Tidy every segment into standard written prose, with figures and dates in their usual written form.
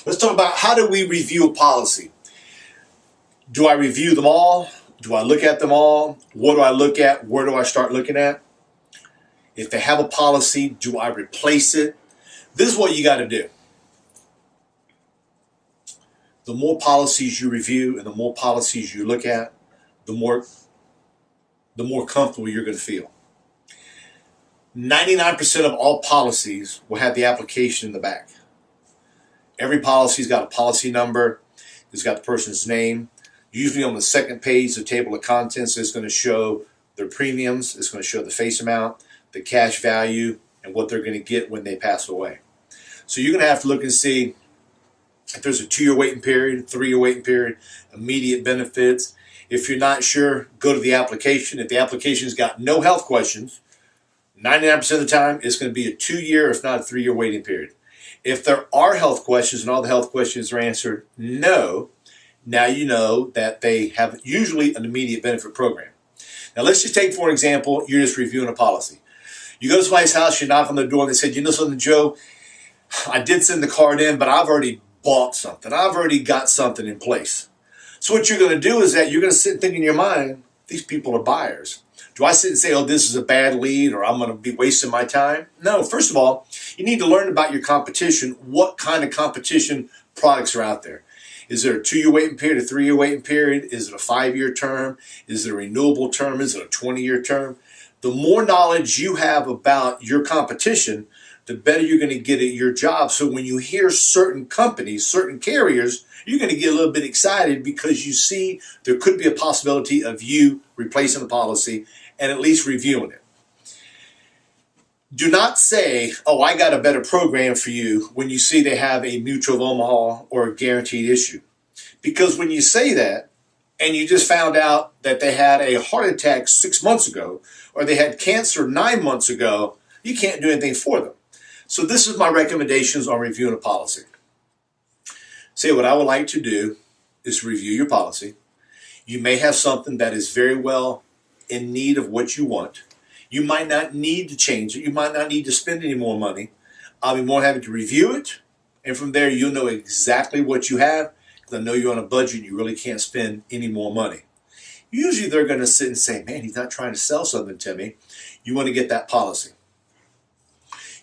Let's talk about how do we review a policy. Do I review them all? Do I look at them all? What do I look at? Where do I start looking at? If they have a policy, do I replace it? This is what you got to do. The more policies you review and the more policies you look at, the more comfortable you're going to feel. 99% of all policies will have the application in the back. Every policy's got a policy number. It's got the person's name. Usually on the second page, the table of contents is going to show their premiums. It's going to show the face amount, the cash value, and what they're going to get when they pass away. So you're going to have to look and see if there's a 2-year waiting period, 3-year waiting period, immediate benefits. If you're not sure, go to the application. If the application's got no health questions, 99% of the time, it's going to be a 2-year, if not a 3-year waiting period. If there are health questions and all the health questions are answered no, now you know that they have usually an immediate benefit program. Now let's just take, for example, you're just reviewing a policy. You go to somebody's house, you knock on the door, and they said, you know something, Joe, I did send the card in, but I've already bought something. I've already got something in place. So what you're going to do is that you're going to sit and think in your mind, these people are buyers. Do I sit and say, oh, this is a bad lead or I'm going to be wasting my time? No, first of all, you need to learn about your competition. What kind of competition products are out there? Is there a 2-year waiting period, a 3-year waiting period? Is it a 5-year term? Is it a renewable term? Is it a 20-year term? The more knowledge you have about your competition, the better you're going to get at your job. So when you hear certain companies, certain carriers, you're going to get a little bit excited because you see there could be a possibility of you replacing the policy and at least reviewing it. Do not say, oh, I got a better program for you when you see they have a Mutual of Omaha or a guaranteed issue. Because when you say that and you just found out that they had a heart attack 6 months ago or they had cancer 9 months ago, you can't do anything for them. So this is my recommendations on reviewing a policy. Say what I would like to do is review your policy. You may have something that is very well in need of what you want. You might not need to change it. You might not need to spend any more money. I'll be more happy to review it. And from there, you'll know exactly what you have because I know you're on a budget and you really can't spend any more money. Usually they're going to sit and say, man, he's not trying to sell something to me. You want to get that policy.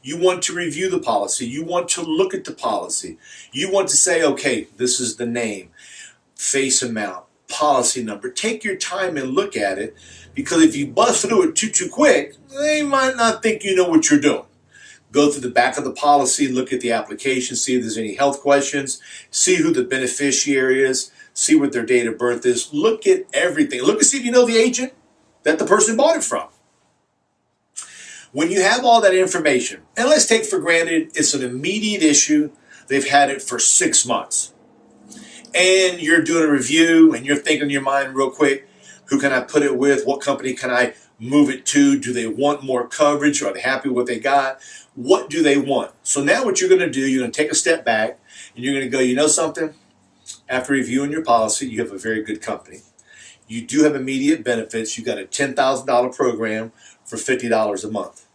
You want to review the policy. You want to look at the policy. You want to say, okay, this is the name, face amount, policy number. Take your time and look at it because if you bust through it too quick, they might not think you know what you're doing. Go through the back of the policy, look at the application, see if there's any health questions, see who the beneficiary is, see what their date of birth is. Look at everything. Look and see if you know the agent that the person bought it from. When you have all that information, and let's take for granted it's an immediate issue, they've had it for 6 months, and you're doing a review and you're thinking in your mind real quick, who can I put it with? What company can I move it to? Do they want more coverage? Are they happy with what they got? What do they want? So now what you're going to do, you're going to take a step back and you're going to go, you know something? After reviewing your policy, you have a very good company. You do have immediate benefits. You got a $10,000 program for $50 a month.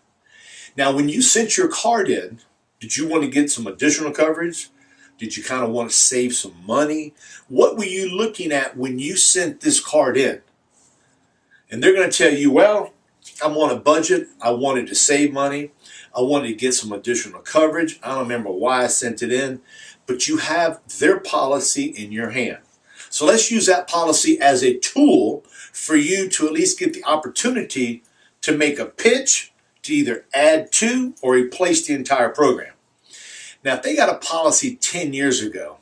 Now, when you sent your card in, did you want to get some additional coverage? Did you kind of want to save some money? What were you looking at when you sent this card in? And they're going to tell you, well, I'm on a budget. I wanted to save money. I wanted to get some additional coverage. I don't remember why I sent it in, but you have their policy in your hand. So let's use that policy as a tool for you to at least get the opportunity to make a pitch to either add to or replace the entire program. Now, if they got a policy 10 years ago,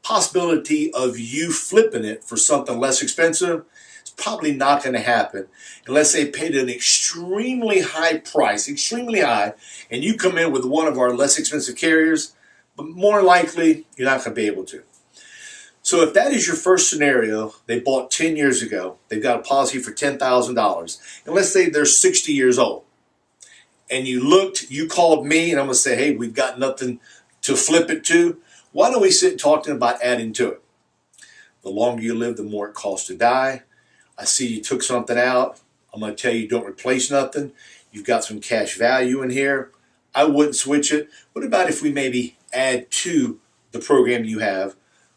possibility of you flipping it for something less expensive is probably not going to happen unless they paid an extremely high price, extremely high, and you come in with one of our less expensive carriers, but more likely you're not going to be able to. So if that is your first scenario, they bought 10 years ago, they've got a policy for $10,000, and let's say they're 60 years old, and you looked, you called me, and I'm going to say, hey, we've got nothing to flip it to. Why don't we sit talking about adding to it? The longer you live, the more it costs to die. I see you took something out. I'm going to tell you don't replace nothing. You've got some cash value in here. I wouldn't switch it. What about if we maybe add to the program you have.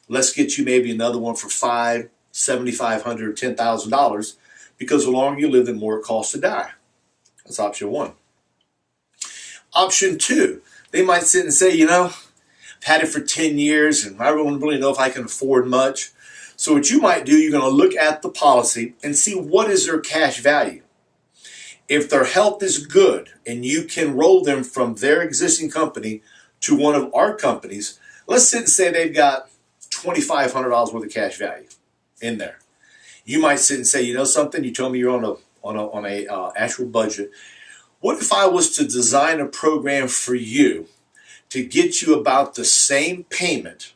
Let's get you maybe another one for $500, $7,500, $10,000, because the longer you live, the more it costs to die. That's option one. Option two, they might sit and say, I've had it for 10 years and I don't really know if I can afford much. So what you might do, you're going to look at the policy and see what is their cash value. If their health is good and you can roll them from their existing company to one of our companies, let's sit and say they've got $2,500 worth of cash value in there. You might sit and say, something, you told me you're on a actual budget. What if I was to design a program for you to get you about the same payment?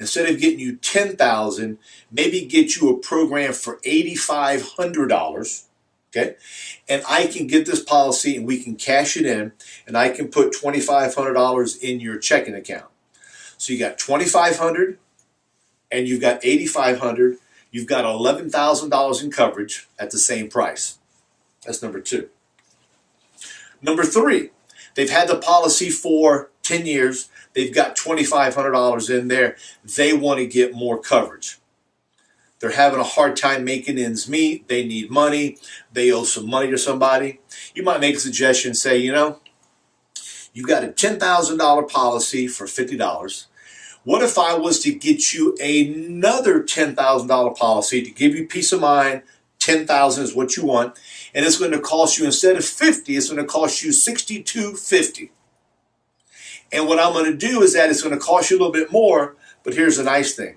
Instead of getting you $10,000, maybe get you a program for $8,500, okay? And I can get this policy and we can cash it in, and I can put $2,500 in your checking account. So you got $2,500 and you've got $8,500. You've got $11,000 in coverage at the same price. That's number two. Number three, they've had the policy for 10 years. They've got $2,500 in there. They want to get more coverage. They're having a hard time making ends meet. They need money. They owe some money to somebody. You might make a suggestion, say, you've got a $10,000 policy for $50. What if I was to get you another $10,000 policy to give you peace of mind? $10,000 is what you want, and it's going to cost you, instead of $50, it's going to cost you $62.50. And what I'm going to do is that it's going to cost you a little bit more, but here's the nice thing.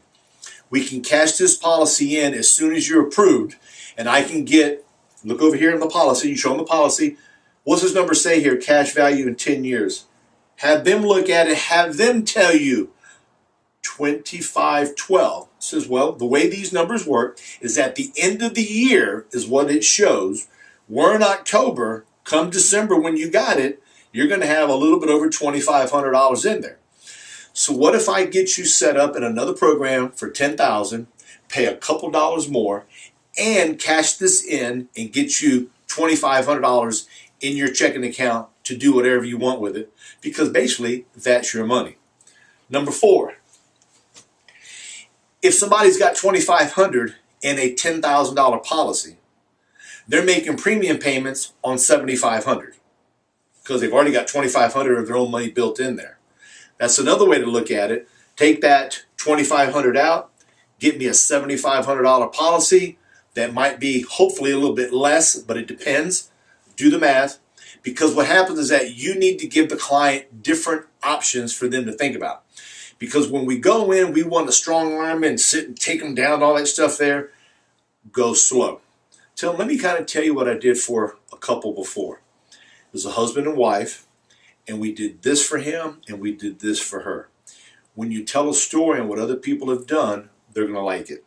We can cash this policy in as soon as you're approved, and I can get, look over here in the policy, you show them the policy. What's this number say here? Cash value in 10 years. Have them look at it, have them tell you 2512. It says, well, the way these numbers work is at the end of the year is what it shows. We're in October. Come December when you got it, you're going to have a little bit over $2,500 in there. So what if I get you set up in another program for $10,000, pay a couple dollars more, and cash this in and get you $2,500 in your checking account to do whatever you want with it, because basically that's your money. Number four, if somebody's got $2,500 in a $10,000 policy, they're making premium payments on $7,500 because they've already got $2,500 of their own money built in there. That's another way to look at it. Take that $2,500 out, get me a $7,500 policy that might be hopefully a little bit less, but it depends. Do the math, because what happens is that you need to give the client different options for them to think about. Because when we go in, we want to strong arm and sit and take them down, all that stuff there. Go slow. Let me kind of tell you what I did for a couple before. It was a husband and wife, and we did this for him, and we did this for her. When you tell a story on what other people have done, they're going to like it.